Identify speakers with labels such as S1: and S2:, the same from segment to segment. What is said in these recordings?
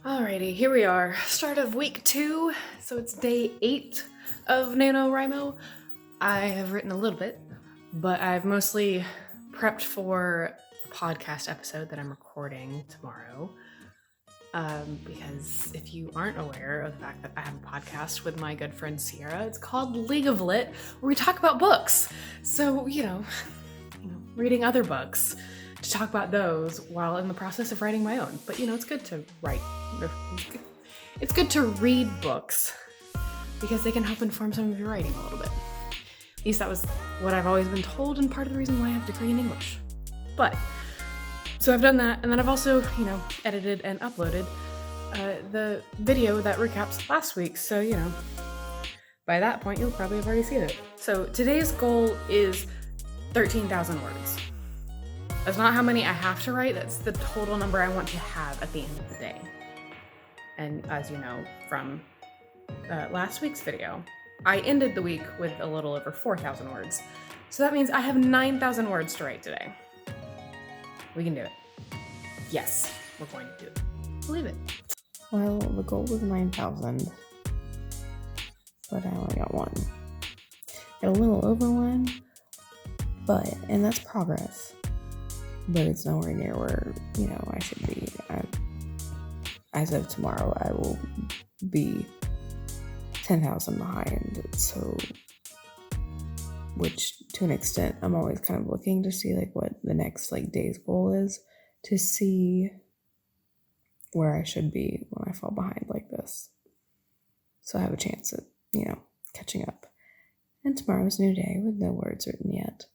S1: Alrighty, here we are. Start of week 2, so it's day 8 of NaNoWriMo. I have written a little bit, but I've mostly prepped for a podcast episode that I'm recording tomorrow. Because if you aren't aware of the fact that I have a podcast with my good friend Sierra, it's called League of Lit, where we talk about books. So, reading other books to talk about those while in the process of writing my own. But, it's good to write. It's good to read books because they can help inform some of your writing a little bit. At least that was what I've always been told, and part of the reason why I have a degree in English. So I've done that, and then I've also, edited and uploaded the video that recaps last week. So, by that point, you'll probably have already seen it. So today's goal is 13,000 words. That's not how many I have to write. That's the total number I want to have at the end of the day. And as you know from last week's video, I ended the week with a little over 4,000 words. So that means I have 9,000 words to write today. We can do it. Yes, we're going to do it. Believe it.
S2: Well, the goal was 9,000, but I only got one. Got a little over one, and that's progress. But it's nowhere near where, I should be. As of tomorrow, I will be 10,000 behind. So, which to an extent, I'm always kind of looking to see what the next day's goal is, to see where I should be when I fall behind like this. So I have a chance at, catching up. And tomorrow's a new day with no words written yet.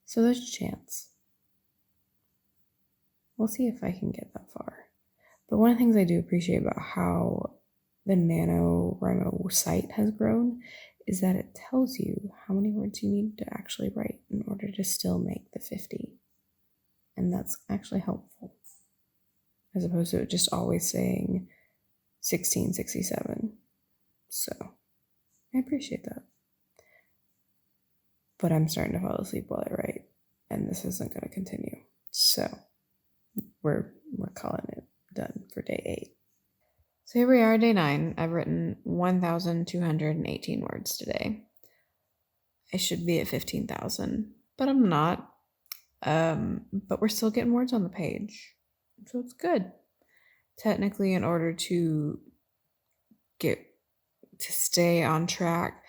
S2: So there's a chance. We'll see if I can get that far. But one of the things I do appreciate about how the NaNoWriMo site has grown is that it tells you how many words you need to actually write in order to still make the 50. And that's actually helpful, as opposed to it just always saying 1667. So I appreciate that. But I'm starting to fall asleep while I write, and this isn't going to continue. So we're calling it done for day 8. So here we are, day 9. I've written 1,218 words today. I should be at 15,000, but I'm not. But we're still getting words on the page, so it's good. Technically, in order to stay on track,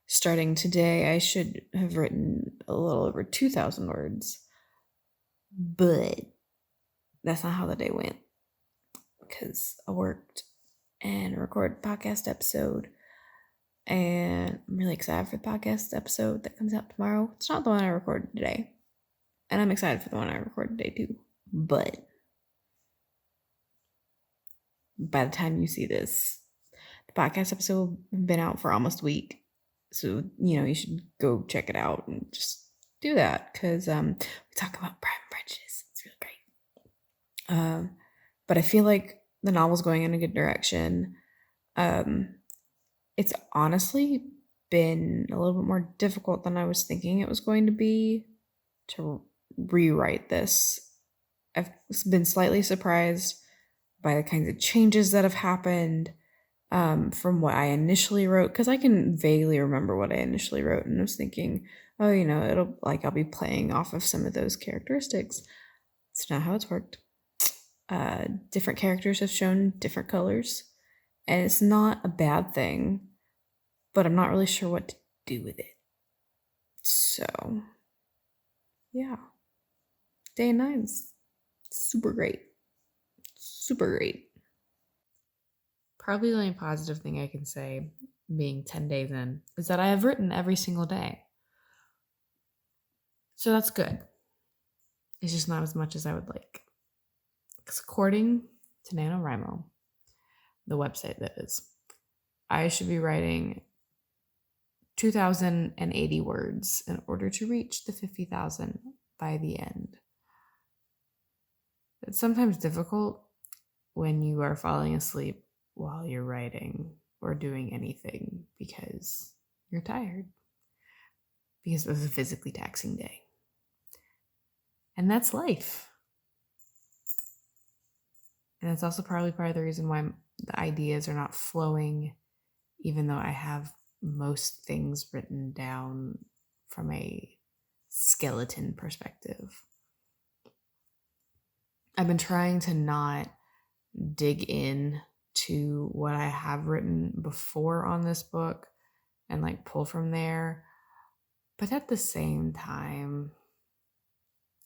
S2: starting today, I should have written a little over 2,000 words, but that's not how the day went, because I worked and recorded a podcast episode, and I'm really excited for the podcast episode that comes out tomorrow. It's not the one I recorded today, and I'm excited for the one I recorded today too, but by the time you see this, the podcast episode will have been out for almost a week, so you should go check it out and just do that, because we talk about Pride and Prejudice. It's really great. But I feel like the novel's going in a good direction. It's honestly been a little bit more difficult than I was thinking it was going to be to rewrite this. I've been slightly surprised by the kinds of changes that have happened from what I initially wrote, because I can vaguely remember what I initially wrote, and I was thinking, it'll I'll be playing off of some of those characteristics. It's not how it's worked. Different characters have shown different colors, and it's not a bad thing, but I'm not really sure what to do with it. So, yeah. Day 9's super great. Super great. Probably the only positive thing I can say, being 10 days in, is that I have written every single day. So that's good. It's just not as much as I would like. Because according to NaNoWriMo, the website that is, I should be writing 2,080 words in order to reach the 50,000 by the end. It's sometimes difficult when you are falling asleep while you're writing or doing anything because you're tired, because it was a physically taxing day. And that's life. And that's also probably part of the reason why the ideas are not flowing, even though I have most things written down from a skeleton perspective. I've been trying to not dig in to what I have written before on this book and like pull from there. But at the same time,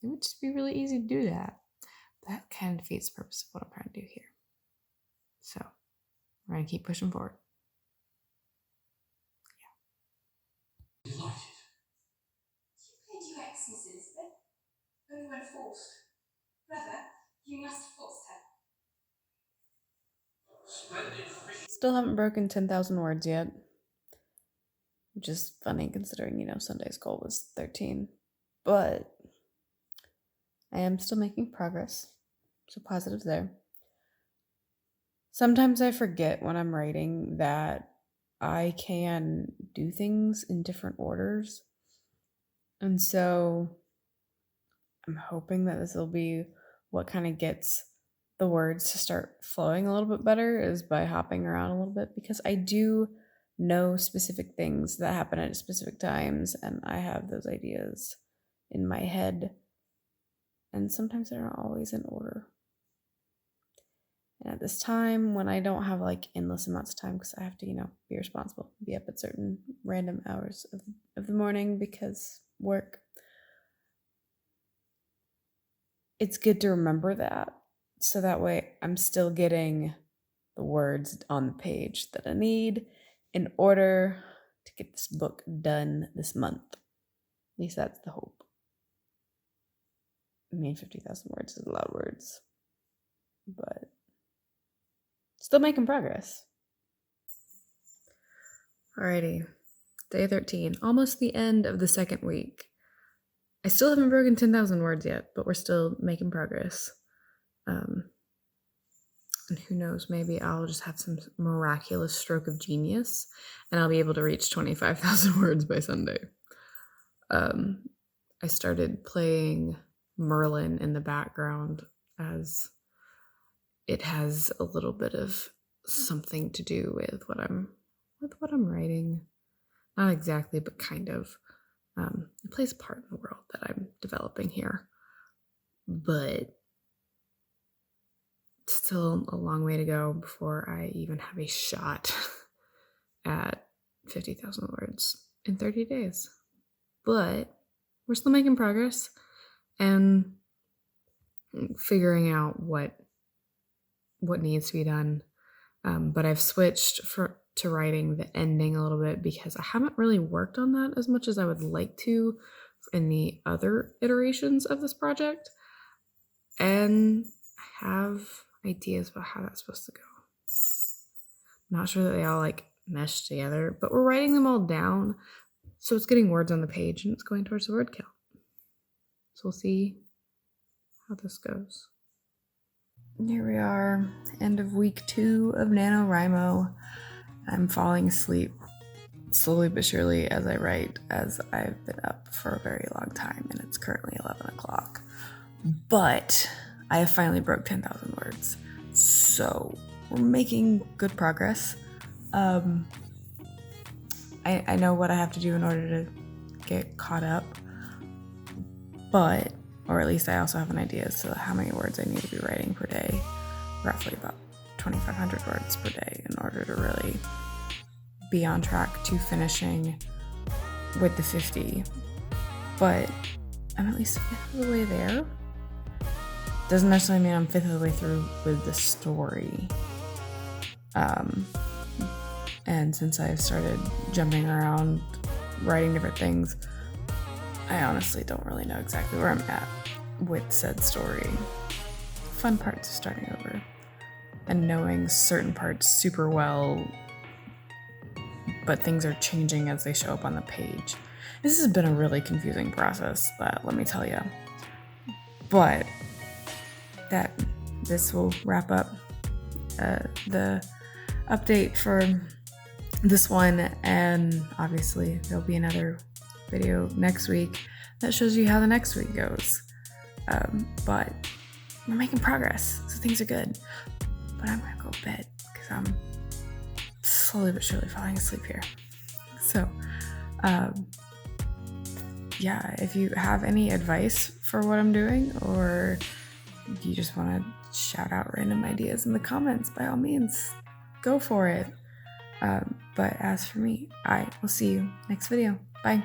S2: it would just be really easy to do that. That kind of defeats the purpose of what I'm trying to do here. So we're going to keep pushing forward.
S3: Yeah. Delighted. You paid your excuses, but only when forced. Brother, you must have forced her. Splendid.
S1: Still haven't broken 10,000 words yet, which is funny considering, Sunday's goal was 13. But I am still making progress, so positive there. Sometimes I forget when I'm writing that I can do things in different orders. And so I'm hoping that this will be what kind of gets the words to start flowing a little bit better, is by hopping around a little bit, because I do know specific things that happen at specific times, and I have those ideas in my head, and sometimes they're not always in order. And at this time, when I don't have like endless amounts of time, because I have to, be responsible, be up at certain random hours of the morning because work, it's good to remember that. So that way I'm still getting the words on the page that I need in order to get this book done this month. At least that's the hope. 50,000 words is a lot of words, but still making progress. Alrighty, day 13, almost the end of the second week. I still haven't broken 10,000 words yet, but we're still making progress. And who knows, maybe I'll just have some miraculous stroke of genius and I'll be able to reach 25,000 words by Sunday. I started playing Merlin in the background, as it has a little bit of something to do with what I'm writing. Not exactly, but kind of. It plays a part in the world that I'm developing here. But still a long way to go before I even have a shot at 50,000 words in 30 days. But we're still making progress and figuring out what needs to be done. But I've switched to writing the ending a little bit because I haven't really worked on that as much as I would like to in the other iterations of this project. And I have ideas about how that's supposed to go. I'm not sure that they all mesh together, but we're writing them all down, so it's getting words on the page and it's going towards the word count. So we'll see how this goes. And here we are, end of week 2 of NaNoWriMo. I'm falling asleep slowly but surely as I write, as I've been up for a very long time and it's currently 11 o'clock. But I have finally broke 10,000 words, so we're making good progress. I know what I have to do in order to get caught up, or at least I also have an idea as to how many words I need to be writing per day, roughly about 2,500 words per day, in order to really be on track to finishing with the 50. But I'm at least a fifth of the way there. Doesn't necessarily mean I'm a fifth of the way through with the story. And since I've started jumping around, writing different things, I honestly don't really know exactly where I'm at with said story. Fun parts of starting over and knowing certain parts super well, but things are changing as they show up on the page. This has been a really confusing process, let me tell you. But this will wrap up the update for this one, and obviously there'll be another video next week that shows you how the next week goes. But
S2: we're making progress, so things are good. But I'm gonna go to bed because I'm slowly but surely falling asleep here. So, yeah, if you have any advice for what I'm doing, or if you just want to shout out random ideas in the comments, by all means, go for it. But as for me, I will see you next video. Bye.